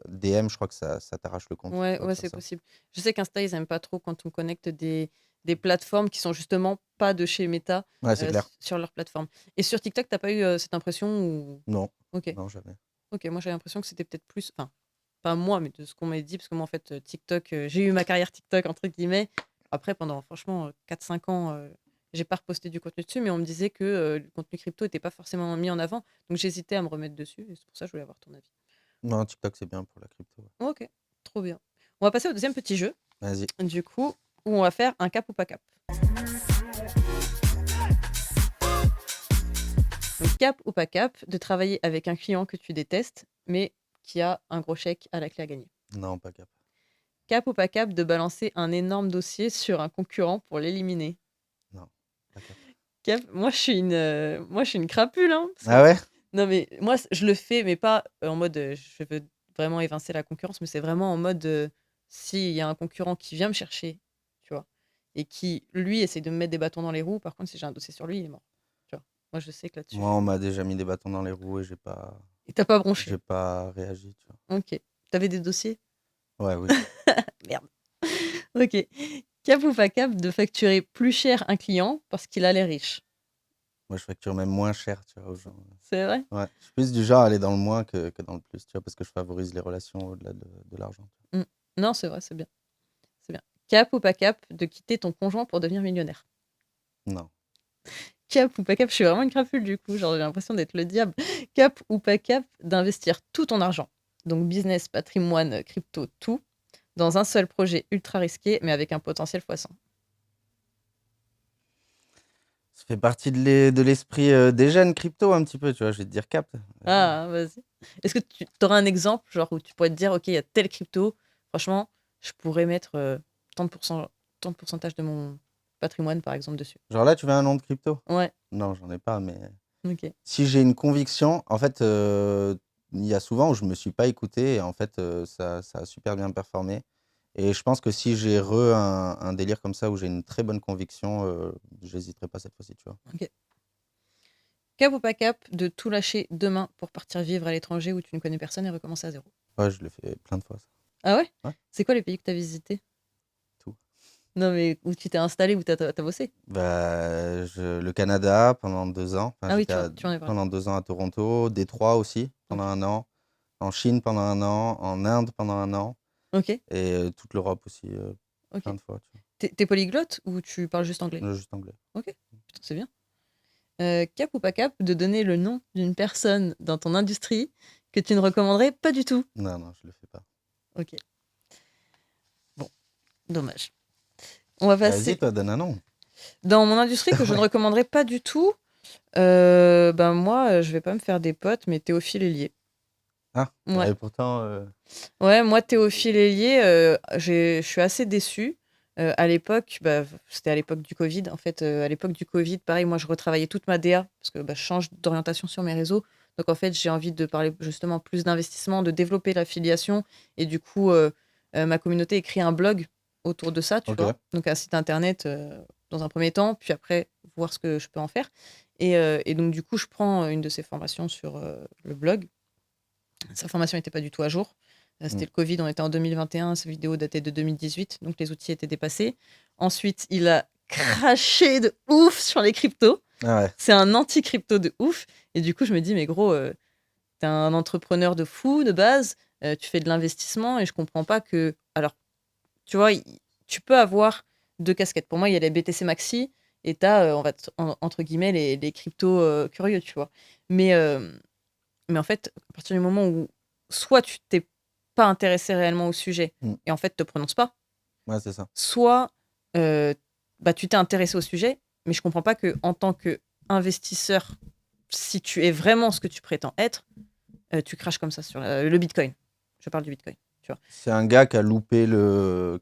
DM», je crois que ça t'arrache le compte, tu Ouais, vois, de ouais, faire c'est ça. possible. Je sais qu'Insta, ils aiment pas trop quand on connecte des plateformes qui sont justement pas de chez Meta, Ouais, c'est clair. sur leur plateforme. Et sur TikTok, t'as pas eu, cette impression ou Non, OK. non, jamais. OK, moi, j'avais l'impression que c'était peut-être plus enfin, pas moi, mais de ce qu'on m'a dit, parce que moi, en fait, TikTok, j'ai eu ma «carrière TikTok» entre guillemets. Après, pendant franchement, 4-5 ans, j'ai pas reposté du contenu dessus, mais on me disait que, le contenu crypto était pas forcément mis en avant. Donc j'hésitais à me remettre dessus et c'est pour ça que je voulais avoir ton avis. Non, TikTok, c'est bien pour la crypto, ouais. OK, trop bien. On va passer au deuxième petit jeu, Vas-y. du coup, où on va faire un cap ou pas cap. Donc, cap ou pas cap de travailler avec un client que tu détestes, mais qui a un gros chèque à la clé à gagner. Non, pas cap. Cap ou pas cap de balancer un énorme dossier sur un concurrent pour l'éliminer. Non, pas cap. Cap, moi je suis une crapule, hein, parce que Ah ouais? non mais moi je le fais, mais pas en mode je veux vraiment évincer la concurrence, mais c'est vraiment en mode s'il y a un concurrent qui vient me chercher, tu vois, et qui lui essaie de me mettre des bâtons dans les roues. Par contre, si j'ai un dossier sur lui, il est mort. Tu vois, moi je sais que Moi, on là-dessus. m'a déjà mis des bâtons dans les roues et Et t'as pas bronché. j'ai pas réagi, tu vois. Ok. T'avais des dossiers? Ouais, oui. Merde. Ok. Cap ou pas cap de facturer plus cher un client parce qu'il a l'air riche? Moi, je facture même moins cher, tu vois, aux gens. C'est vrai? Ouais, je suis plus du genre à aller dans le moins que dans le plus, tu vois, parce que je favorise les relations au-delà de l'argent. Mm. Non, c'est vrai, c'est bien. C'est bien. Cap ou pas cap de quitter ton conjoint pour devenir millionnaire? Non. Cap ou pas cap, je suis vraiment une crapule du coup, genre j'ai l'impression d'être le diable. Cap ou pas cap d'investir tout ton argent, donc business, patrimoine, crypto, tout, dans un seul projet ultra risqué, mais avec un potentiel x100. Ça fait partie de l'esprit des jeunes crypto un petit peu, tu vois, je vais te dire cap. Vas-y. Ah, vas-y. Est-ce que tu auras un exemple, genre où tu pourrais te dire, ok, il y a telle crypto, franchement, je pourrais mettre tant de pourcent- tant de pourcentage de mon patrimoine, par exemple, dessus. Genre là, tu veux un nom de crypto? Ouais, Non, j'en ai pas, mais ok. si j'ai une conviction, en fait, il y a souvent où je me suis pas écouté et en fait, ça a super bien performé. Et je pense que si j'ai un délire comme ça où j'ai une très bonne conviction, j'hésiterai pas cette fois-ci, tu vois. Ok. Cap ou pas cap de tout lâcher demain pour partir vivre à l'étranger où tu ne connais personne et recommencer à zéro? Ouais, je le fais plein de fois, ça. Ah ouais? Ouais, C'est quoi les pays que tu as visités? tout. Non, mais où tu t'es installé, où t'as bossé? Bah, le Canada pendant 2 ans. Enfin, Ah oui, j'étais tu en as parlé. pendant 2 ans à Toronto, Détroit aussi pendant Ok. 1 an, en Chine pendant 1 an, en Inde pendant 1 an Ok. et toute l'Europe aussi, Ok. plein de fois, tu T'es polyglotte ou tu parles juste anglais? vois. Juste anglais. Ok. Putain, c'est bien. Cap ou pas cap de donner le nom d'une personne dans ton industrie que tu ne recommanderais pas du tout? Non, non, je le fais pas. Ok. Bon, dommage. On va Vas-y, passer toi, donne un nom. dans mon industrie que je ne Ouais. recommanderais pas du tout. Ben moi, je vais pas me faire des potes, mais Théophile Hélier. Ah, Ouais. et pourtant, Ouais, moi, Théophile Hélier, je suis assez déçue. À l'époque, bah, c'était à l'époque du Covid. En fait, à l'époque du Covid, pareil, moi, je retravaillais toute ma DA parce que bah, je change d'orientation sur mes réseaux. Donc, en fait, j'ai envie de parler justement plus d'investissement, de développer l'affiliation. Et du coup, ma communauté écrit un blog autour de ça, tu ok. vois. Donc, un site internet dans un premier temps, puis après, voir ce que je peux en faire. Et donc, du coup, je prends une de ces formations sur le blog. Sa formation n'était pas du tout à jour. Mm. C'était le Covid, on était en 2021, sa vidéo datait de 2018, donc les outils étaient dépassés. Ensuite, il a craché de ouf sur les cryptos. Ah ouais. C'est un anti-crypto de ouf. Et du coup, je me dis, mais gros, t'es un entrepreneur de fou de base, tu fais de l'investissement et je comprends pas que. Alors, tu vois, tu peux avoir deux casquettes. Pour moi, il y a les BTC Maxi et t'as, entre guillemets, les cryptos curieux, tu vois. Mais, euh, mais en fait, à partir du moment où soit tu t'es pas intéressé réellement au sujet Mm. et en fait te prononce pas, Ouais, c'est ça. soit bah, tu t'es intéressé au sujet, mais je comprends pas que en tant qu'investisseur, si tu es vraiment ce que tu prétends être, tu craches comme ça sur le Bitcoin. Je parle du Bitcoin, tu vois. C'est un gars qui a loupé le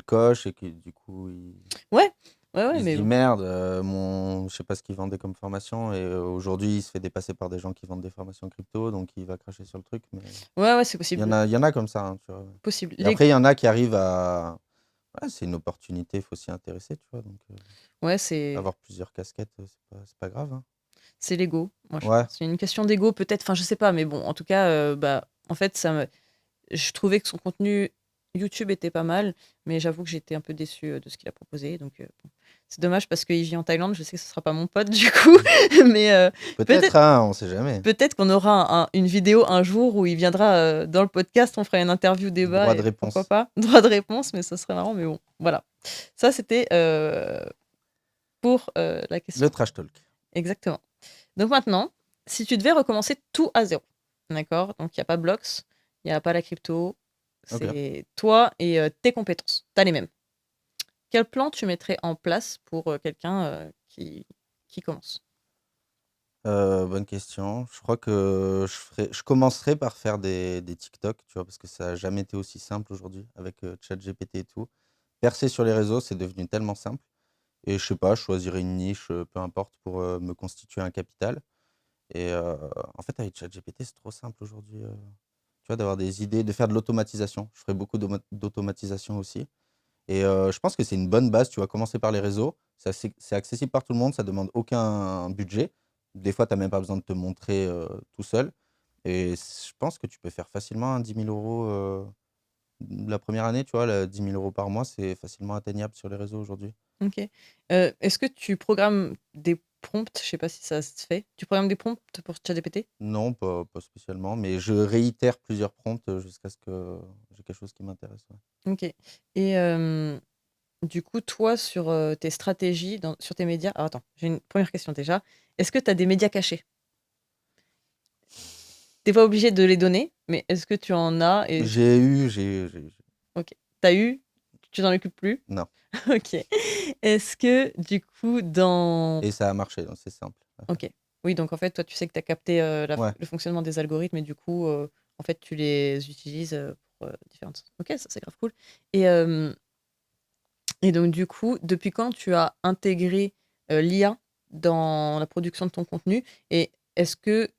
coche et qui, du coup, Ouais, ouais, il se mais dit bon. merde, je sais pas ce qu'il vendait comme formation et aujourd'hui, il se fait dépasser par des gens qui vendent des formations crypto, donc il va cracher sur le truc. Mais Ouais, c'est il y en possible. a, il y en a comme ça, hein, tu vois. Possible. Et après, il y en a qui arrivent à. Ouais, c'est une opportunité, il faut s'y intéresser, tu vois. Donc, Ouais, c'est avoir plusieurs casquettes, c'est pas grave, hein. c'est l'ego, moi je Ouais, pense. C'est une question d'ego peut-être, enfin je sais pas, mais bon, en tout cas, bah, en fait, je trouvais que son contenu YouTube était pas mal, mais j'avoue que j'étais un peu déçue de ce qu'il a proposé. Donc, bon. C'est dommage parce qu'il vit en Thaïlande. Je sais que ce sera pas mon pote du coup, mais peut-être, peut-être hein, on sait jamais. peut-être qu'on aura une vidéo un jour où il viendra dans le podcast. On fera une interview débat Droit de et pourquoi réponse. pas droit de réponse, mais ça serait marrant. Mais bon, voilà. Ça c'était pour la Le question. trash talk. Exactement. Donc maintenant, si tu devais recommencer tout à zéro, d'accord? Donc il n'y a pas Blox, il n'y a pas la crypto, Ok. c'est toi et tes compétences. Tu as les mêmes. Quel plan tu mettrais en place pour quelqu'un qui commence? Bonne question. Je crois que je commencerai par faire des TikTok, tu vois? Parce que ça a jamais été aussi simple aujourd'hui avec, ChatGPT et tout. Percer sur les réseaux, c'est devenu tellement simple et je sais pas, je choisirais une niche, peu importe pour, me constituer un capital et en fait, avec ChatGPT, c'est trop simple aujourd'hui, tu vois? D'avoir des idées, de faire de l'automatisation. Je ferai beaucoup d'automatisation aussi et je pense que c'est une bonne base, tu vois? Commencer par les réseaux, c'est accessible par tout le monde, ça demande aucun budget. Des fois, tu as même pas besoin de te montrer, tout seul et je pense que tu peux faire facilement un 10 000 € la première année, tu vois? Le 10 000 € par mois, c'est facilement atteignable sur les réseaux aujourd'hui. OK. Est-ce que tu programmes des prompts? Je sais pas si ça se fait. Tu programmes des prompts pour ChatGPT? Non, pas spécialement, mais je réitère plusieurs prompts, jusqu'à ce que j'ai quelque chose qui m'intéresse, ouais. OK. Et du coup, toi, sur, tes stratégies sur tes médias, alors attends, j'ai une première question déjà. Est-ce que tu as des médias cachés? T'es pas obligé de les donner, mais est-ce que tu en as et J'ai OK. T'as eu, tu t'en occupes plus? non OK. Est-ce que du coup dans et ça a marché, donc c'est simple à faire. OK. Oui, donc en fait, toi, tu sais que tu as capté, Ouais. le fonctionnement des algorithmes et du coup, en fait, tu les utilises, pour, différentes OK, ça, c'est grave cool et donc du coup, depuis quand tu as intégré, l'IA dans la production de ton contenu? Et est-ce que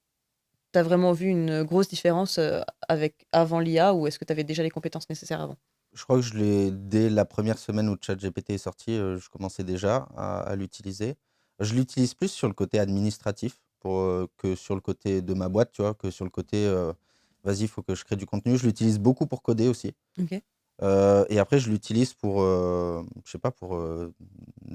tu as vraiment vu une grosse différence, avec avant l'IA ou est-ce que tu avais déjà les compétences nécessaires avant? Je crois que je l'ai dès la première semaine où ChatGPT est sorti, je commençais déjà à l'utiliser. Je l'utilise plus sur le côté administratif pour, que sur le côté de ma boîte, tu vois? Que sur le côté, vas-y, il faut que je crée du contenu. Je l'utilise beaucoup pour coder aussi, OK. et après je l'utilise pour, je sais pas, pour, de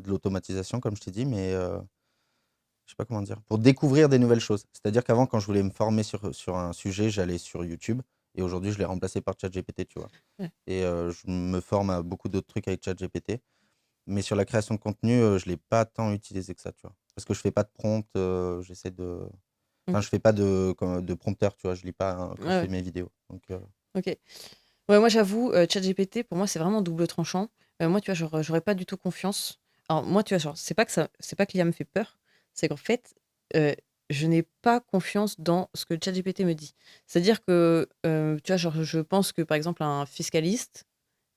l'automatisation comme je t'ai dit, mais, je sais pas comment dire, pour découvrir des nouvelles choses. C'est-à-dire qu'avant, quand je voulais me former sur un sujet, j'allais sur YouTube et aujourd'hui, je l'ai remplacé par ChatGPT, tu vois? Ouais. Et je me forme à beaucoup d'autres trucs avec ChatGPT. Mais sur la création de contenu, je l'ai pas tant utilisé que ça, tu vois? Parce que je fais pas de prompt, j'essaie de enfin, OK. je fais pas de prompteur, tu vois? Je lis pas, hein, Ouais, quand je fais ouais. mes vidéos, donc OK. Ouais, moi j'avoue, ChatGPT pour moi c'est vraiment double tranchant. Moi tu vois, genre, j'aurais pas du tout confiance. Alors moi, tu vois, genre, c'est pas que l'IA me fait peur, c'est qu'en fait, heu, je n'ai pas confiance dans ce que ChatGPT me dit. C'est-à-dire que, tu vois, genre, je pense que par exemple un fiscaliste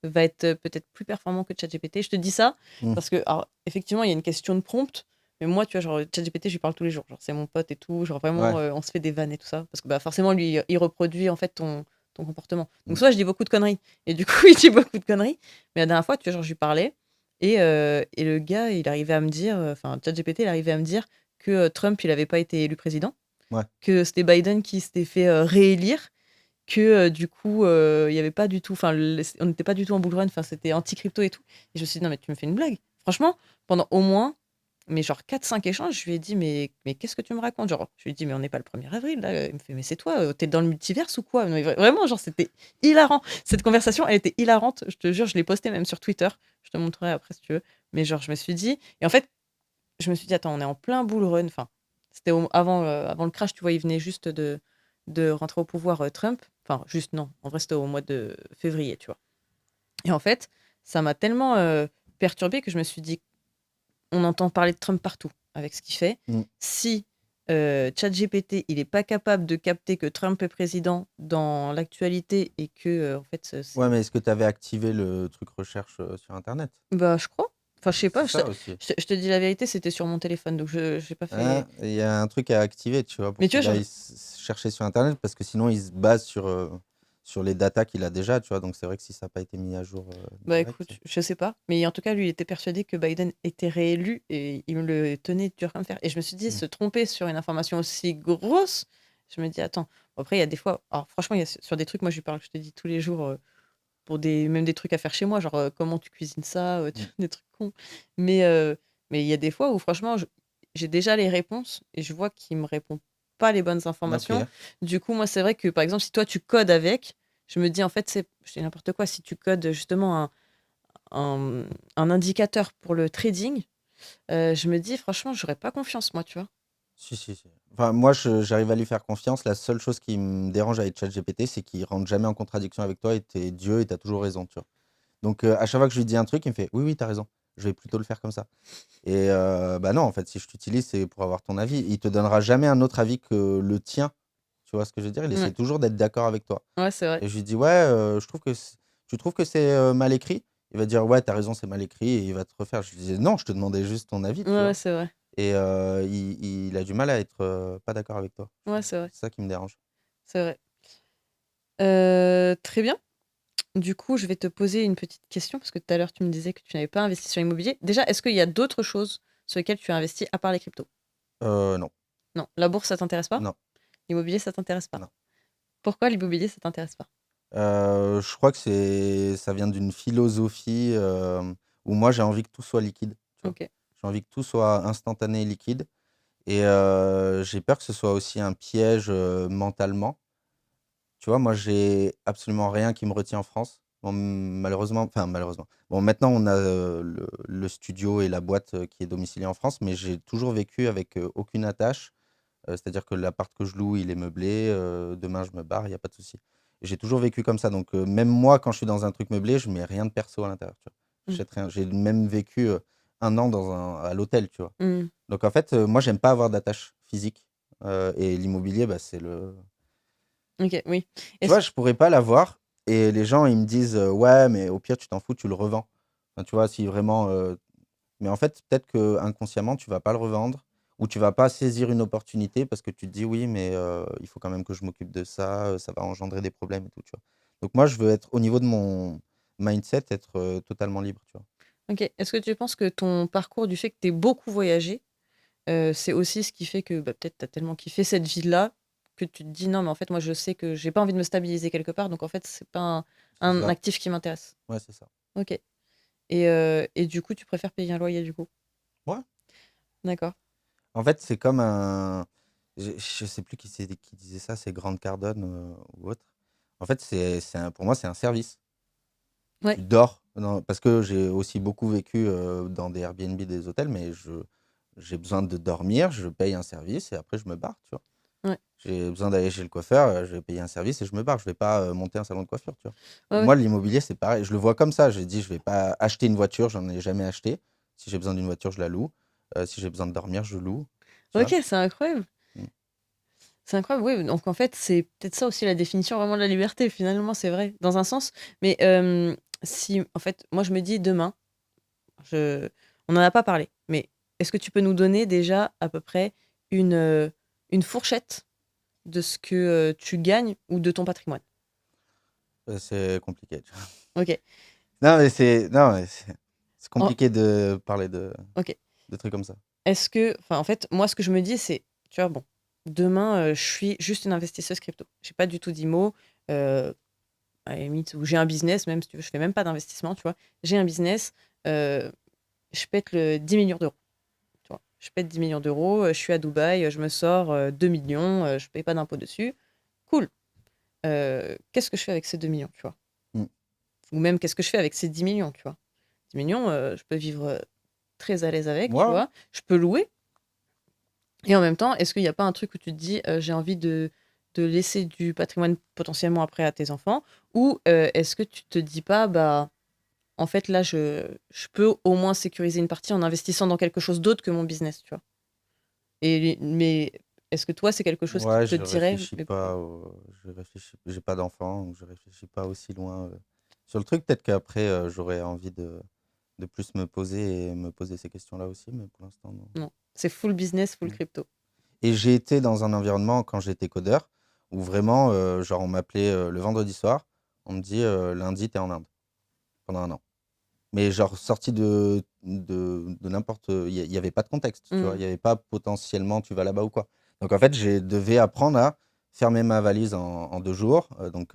va être, peut-être plus performant que ChatGPT. Je te dis ça mmh, parce que alors effectivement, il y a une question de prompt, mais moi, tu vois, genre, ChatGPT, je lui parle tous les jours. Genre, c'est mon pote et tout, genre vraiment, ouais, on se fait des vannes et tout ça parce que, bah, forcément lui, il reproduit en fait ton comportement. Donc mmh, soit je dis beaucoup de conneries et du coup, il dit beaucoup de conneries, mais la dernière fois, tu vois, genre, je lui parlais et le gars, il arrivait à me dire, enfin, ChatGPT, il arrivait à me dire que, Trump, il avait pas été élu président, ouais, que c'était Biden qui s'était fait, réélire, que, du coup, il y avait pas du tout enfin, on n'était pas du tout en bull run, enfin, c'était anti-crypto et tout et je me suis dit: «Non, mais tu me fais une blague?» Franchement, pendant au moins, mais genre 4 5 échanges, je lui ai dit: «Mais qu'est-ce que tu me racontes?» Genre, je lui ai dit: «Mais on n'est pas le 1er avril là», il me fait: «Mais c'est toi, tu dans le multiverse ou quoi?» Non, mais vraiment, genre, c'était hilarant. Cette conversation, elle était hilarante, je te jure, je l'ai postée même sur Twitter. Je te montrerai après si tu veux. Mais genre, je me suis dit et en fait, je me suis dit: «Attends, on est en plein bull run», enfin, c'était avant le crash, tu vois? Il venait juste de rentrer au pouvoir, Trump. Enfin, juste non, en vrai, c'était au mois de février, tu vois? Et en fait, ça m'a tellement, perturbée que je me suis dit: «On entend parler de Trump partout avec ce qu'il fait. mmh. Si, ChatGPT, il est pas capable de capter que Trump est président dans l'actualité et que, en fait, Ouais, c'est» mais est-ce que tu avais activé le truc recherche, sur internet? bah, je crois. Enfin, je sais C'est pas, ça aussi. je te dis la vérité, c'était sur mon téléphone, donc je j'ai pas fait Hein, il y a un truc à activer, tu vois? mais Pour tu vois, qu'il genre aille chercher sur internet parce que sinon il se base sur les datas qu'il a déjà, tu vois? Donc c'est vrai que si ça a pas été mis à jour, bah, direct, écoute, je sais pas, mais en tout cas, lui, il était persuadé que Biden était réélu et il me le tenait dur à me faire et je me suis dit: mmh, «Se tromper sur une information aussi grosse», je me dis: «Attends». Bon, après, il y a des fois alors franchement, il y a sur des trucs, moi, je lui parle, je te dis, tous les jours, pour des trucs à faire chez moi, genre, comment tu cuisines ça, tu mmh, vois, des trucs cons. Mais il y a des fois où franchement, j'ai déjà les réponses et je vois qu'il me répond pas les bonnes informations. OK. Du coup, moi, c'est vrai que, par exemple, si toi, tu codes avec, je me dis, en fait, c'est je dis n'importe quoi, si tu codes justement un un indicateur pour le trading, je me dis: «Franchement, j'aurais pas confiance moi», tu vois? Si, si, si. Enfin, moi, j'arrive à lui faire confiance. La seule chose qui me dérange avec ChatGPT, c'est qu'il rentre jamais en contradiction avec toi et tu Dieu et tu as toujours raison, tu vois? Donc à chaque fois que je lui dis un truc, il me fait: «Oui, oui, tu as raison». je vais plutôt le faire comme ça. Et bah non, en fait, si je t'utilise, c'est pour avoir ton avis. Il te donnera jamais un autre avis que le tien. Tu vois ce que je veux dire? Il essaie Ouais, toujours d'être d'accord avec toi. ouais, c'est vrai. Et je lui dis, ouais, je trouve que tu trouves que c'est mal écrit? Il va dire, ouais, t'as raison, c'est mal écrit, et il va te refaire. Je lui disais, non, je te demandais juste ton avis, Ouais, tu ouais, vois. c'est vrai. Et il a du mal à être pas d'accord avec toi. Ouais, c'est vrai. C'est ça qui me dérange. C'est vrai. Très bien. Du coup, je vais te poser une petite question parce que tout à l'heure, tu me disais que tu n'avais pas investi sur l'immobilier. Déjà, est-ce qu'il y a d'autres choses sur lesquelles tu as investi à part les cryptos? Non, Non. La bourse, ça t'intéresse pas? non, L'immobilier, ça t'intéresse pas? non. Pourquoi l'immobilier, ça t'intéresse pas? Je crois que ça vient d'une philosophie où moi j'ai envie que tout soit liquide, tu vois. Ok. J'ai envie que tout soit instantané et liquide. Et j'ai peur que ce soit aussi un piège mentalement. Tu vois, moi j'ai absolument rien qui me retient en France. Bon, malheureusement, enfin malheureusement. Bon, maintenant on a le studio et la boîte qui est domiciliée en France, mais j'ai toujours vécu avec aucune attache. C'est-à-dire que l'appart que je loue, il est meublé. Demain, je me barre, il n'y a pas de souci. Et j'ai toujours vécu comme ça. Donc, même moi, quand je suis dans un truc meublé, je mets rien de perso à l'intérieur. Tu vois. Mm. J'achète rien. J'ai même vécu un an à l'hôtel, tu vois. Mm. Donc, en fait, moi, j'aime pas avoir d'attache physique. Et l'immobilier, bah, c'est le. Ok, oui. Tu Est-ce... vois, je pourrais pas l'avoir. Et les gens, ils me disent, ouais, mais au pire, tu t'en fous, tu le revends. Enfin, tu vois, si vraiment. Mais en fait, peut-être que inconsciemment, tu vas pas le revendre ou tu vas pas saisir une opportunité parce que tu te dis oui, mais il faut quand même que je m'occupe de ça, ça va engendrer des problèmes et tout, tu vois. Donc moi, je veux être au niveau de mon mindset, être totalement libre, tu vois. Ok. Est-ce que tu penses que ton parcours, du fait que tu aies beaucoup voyagé, c'est aussi ce qui fait que bah, peut-être tu as tellement kiffé cette vie-là que tu te dis non, mais en fait, moi, je sais que j'ai pas envie de me stabiliser quelque part, donc en fait, c'est pas C'est un ça. actif qui m'intéresse. Ouais, c'est ça. Ok. Et du coup, tu préfères payer un loyer, du coup? Ouais. D'accord. En fait, c'est comme un. Je sais plus qui disait ça, c'est Grant Cardone ou autre. En fait, pour moi, c'est un service. Ouais. Tu dors. Non, parce que j'ai aussi beaucoup vécu dans des Airbnb, des hôtels, mais j'ai besoin de dormir, je paye un service et après je me barre, tu vois. Ouais. J'ai besoin d'aller chez le coiffeur, je vais payer un service et je me barre. Je vais pas monter un salon de coiffure, tu vois. Ouais, ouais. Moi, l'immobilier, c'est pareil. Je le vois comme ça. J'ai dit, je vais pas acheter une voiture, j'en ai jamais acheté. Si j'ai besoin d'une voiture, je la loue. Si j'ai besoin de dormir, je loue. Tu vois? Ok, c'est incroyable. Mm. C'est incroyable, oui. Donc en fait, c'est peut-être ça aussi la définition vraiment de la liberté, finalement, c'est vrai, dans un sens. Mais si, en fait, moi je me dis demain, je... on n'en a pas parlé, mais est-ce que tu peux nous donner déjà à peu près une, euh, une fourchette de ce que tu gagnes ou de ton patrimoine? C'est compliqué, tu vois. Ok, Non, mais c'est En- compliqué de parler ok. de trucs comme ça. Est-ce que, enfin, en fait, moi, ce que je me dis, c'est, tu vois, bon, demain, je suis juste une investisseuse crypto. J'ai pas du tout d'IMO. À la limite, où j'ai un business, même si tu veux, je fais même pas d'investissement, tu vois. J'ai un business, euh, je pète le 10 millions d'euros, tu vois. Je pète 10 millions d'euros, je suis à Dubaï, je me sors 2 millions, je paye pas d'impôt dessus. Cool. Qu'est-ce que je fais avec ces 2 millions, tu vois? Mm. Ou même, qu'est-ce que je fais avec ces 10 millions, tu vois? 10 millions, je peux vivre très à l'aise avec, tu Moi, vois. Je peux louer. Et en même temps, est-ce qu'il n'y a pas un truc où tu te dis, j'ai envie de laisser du patrimoine potentiellement après à tes enfants? Ou est-ce que tu te dis pas, bah, en fait, là, je peux au moins sécuriser une partie en investissant dans quelque chose d'autre que mon business, tu vois? Mais est-ce que toi, c'est quelque chose qui ouais, te je dirait, réfléchis mais pas. Je réfléchis. J'ai pas d'enfant, donc je réfléchis pas aussi loin sur le truc. Peut-être qu'après, j'aurais envie de plus me poser et me poser ces questions-là aussi, mais pour l'instant, non. non, c'est full business, full Non. crypto. Et j'ai été dans un environnement quand j'étais codeur où vraiment, genre, on m'appelait le vendredi soir, on me dit lundi, t'es en Inde pendant un an. Mais genre sorti de n'importe, il y avait pas de contexte, tu vois? Mmh. Il y avait pas potentiellement tu vas là-bas ou quoi. Donc en fait, j'ai devais apprendre à fermer ma valise en 2 jours, donc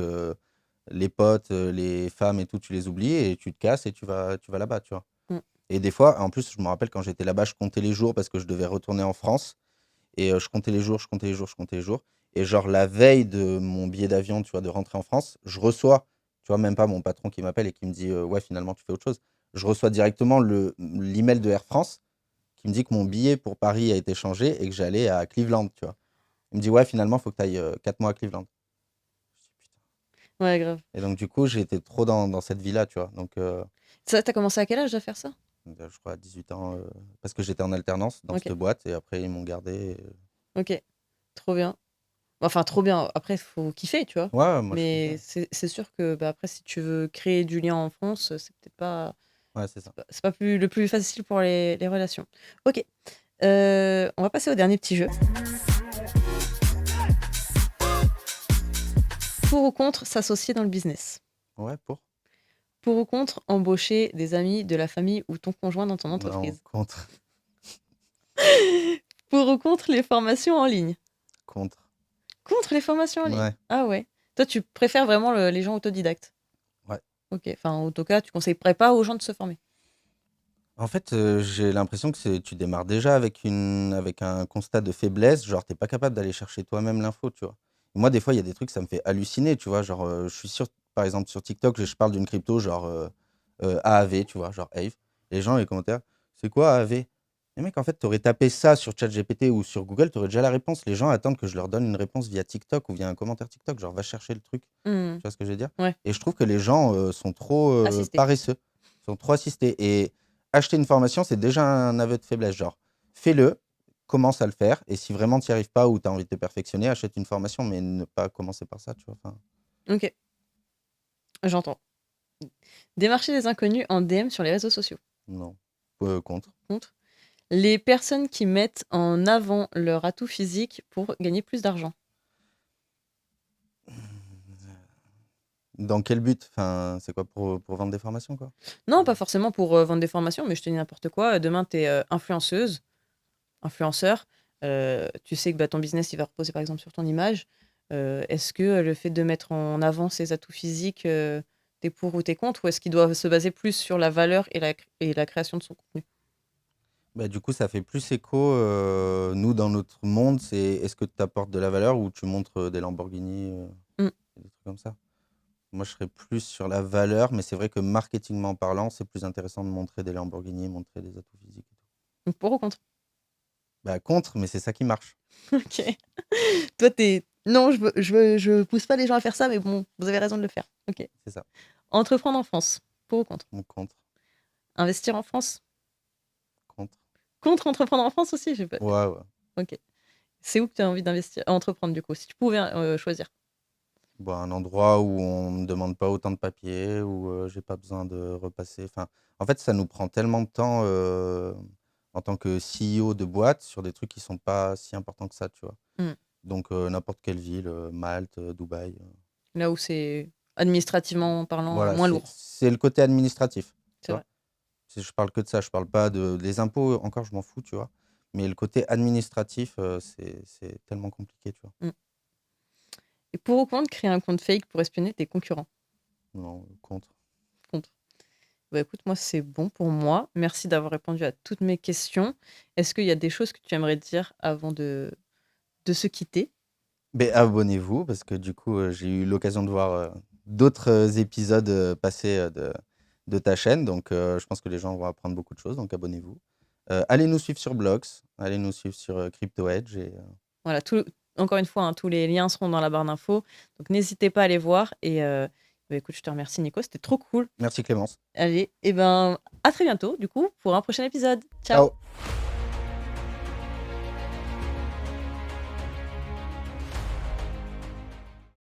les potes, les femmes et tout, tu les oublies et tu te casses et tu vas là-bas, tu vois? Mmh. Et des fois en plus, je me rappelle quand j'étais là-bas, je comptais les jours parce que je devais retourner en France et je comptais les jours, je comptais les jours, je comptais les jours et genre la veille de mon billet d'avion, tu vois, de rentrer en France, je reçois, tu vois, même pas mon patron qui m'appelle et qui me dit: «Ouais, finalement, tu fais autre chose». Je reçois directement l'email de Air France qui me dit que mon billet pour Paris a été changé et que j'allais à Cleveland, tu vois? Il me dit: «Ouais, finalement, il faut que tu ailles 4 mois à Cleveland». Je dis: «Putain». Ouais, grave. Et donc du coup, j'ai été trop dans cette vie-là, tu vois? Donc Ça, tu commencé à quel âge à faire ça? je crois à 18 ans, parce que j'étais en alternance dans Ok, cette boîte et après ils m'ont gardé. ok, trop bien. Enfin, trop bien. Après, il faut kiffer, tu vois. Ouais, moi je Mais kiffais. c'est sûr que bah, après, si tu veux créer du lien en France, c'est peut-être pas, Ouais, c'est ça. c'est pas le plus facile pour les relations. Ok, on va passer au dernier petit jeu. Pour ou contre s'associer dans le business? Ouais, pour? Pour ou contre embaucher des amis, de la famille ou ton conjoint dans ton Non, entreprise? contre. Pour ou contre les formations en ligne? Contre. Contre les formations en ligne? Ouais, Ah ouais. Toi, tu préfères vraiment les gens autodidactes? ouais. Ok, enfin, en tout cas, tu conseillerais pas aux gens de se former. En fait, j'ai l'impression que tu démarres déjà avec un constat de faiblesse, genre tu pas capable d'aller chercher toi-même l'info, tu vois? Moi, des fois, il y a des trucs, ça me fait halluciner, tu vois? Genre, je suis sûr, par exemple, sur TikTok, je parle d'une crypto genre, AAV, tu vois? Genre AVE. Les gens, les commentaires: «C'est quoi AAV?» Les mecs, en fait, tu aurais tapé ça sur ChatGPT ou sur Google, tu aurais déjà la réponse. Les gens attendent que je leur donne une réponse via TikTok ou via un commentaire TikTok, genre va chercher le truc. Hmm. Tu vois ce que je veux dire? Ouais, Et je trouve que les gens, sont trop, assister. paresseux, sont trop assistés et acheter une formation, c'est déjà un aveu de faiblesse. Genre, fais-le, commence à le faire et si vraiment tu n'y arrives pas ou tu as envie de te perfectionner, achète une formation, mais ne pas commencer par ça, tu vois? Enfin, Ok, j'entends. Démarcher des inconnus en DM sur les réseaux sociaux. non, contre. Contre. Les personnes qui mettent en avant leur atout physique pour gagner plus d'argent. Dans quel but? Enfin, c'est quoi pour vendre des formations, quoi? Non, pas forcément pour vendre des formations, mais je te dis n'importe quoi. Demain, tu es influenceuse, influenceur. Tu sais que bah, ton business, il va reposer par exemple sur ton image. Est-ce que le fait de mettre en avant ses atouts physiques, t'es pour ou t'es contre? Ou est-ce qu'il doit se baser plus sur la valeur et la création de son contenu? Bah, du coup, ça fait plus écho, nous, dans notre monde, c'est est-ce que tu apportes de la valeur ou tu montres, des Lamborghini, Mm. des trucs comme ça? Moi, je serais plus sur la valeur, mais c'est vrai que marketingment parlant, c'est plus intéressant de montrer des Lamborghini, montrer des atouts physiques et tout. Donc pour ou contre? Bah, contre, mais c'est ça qui marche. Ok. Toi, t'es. Non, je pousse pas les gens à faire ça, mais bon, vous avez raison de le faire. Ok. C'est ça. Entreprendre en France. Pour ou contre? Donc contre, Investir en France? contre. Contre entreprendre en France aussi? J'ai pas. Ouais, ouais. Ok. C'est où que tu as envie d'investir, entreprendre du coup, si tu pouvais choisir? Bah, un endroit où on me demande pas autant de papiers, où, j'ai pas besoin de repasser enfin, en fait, ça nous prend tellement de temps, en tant que CEO de boîte sur des trucs qui sont pas si importants que ça, tu vois? Mm. Donc, n'importe quelle ville, Malte, Dubaï, Là où c'est administrativement parlant voilà, moins c'est lourd. c'est le côté administratif, tu C'est vois? vrai. Je parle que de ça, je parle pas de les impôts, encore, je m'en fous, tu vois? Mais le côté administratif, c'est tellement compliqué, tu vois? Mm. Et pour ou contre créer un compte fake pour espionner tes concurrents? Non, contre. Contre. Bah écoute, moi c'est bon pour moi. Merci d'avoir répondu à toutes mes questions. Est-ce qu'il y a des choses que tu aimerais dire avant de se quitter? Beh, abonnez-vous parce que du coup, j'ai eu l'occasion de voir, d'autres, épisodes, passer, de ta chaîne donc je pense que les gens vont apprendre beaucoup de choses donc abonnez-vous. Allez nous suivre sur Blox, allez nous suivre sur, Crypto Edge et Voilà, encore une fois, hein, tous les liens seront dans la barre d'infos. Donc n'hésitez pas à les voir. Et bah, écoute, je te remercie Nico, c'était trop cool. merci Clémence. Allez, et ben à très bientôt du coup pour un prochain épisode. Ciao! Ciao.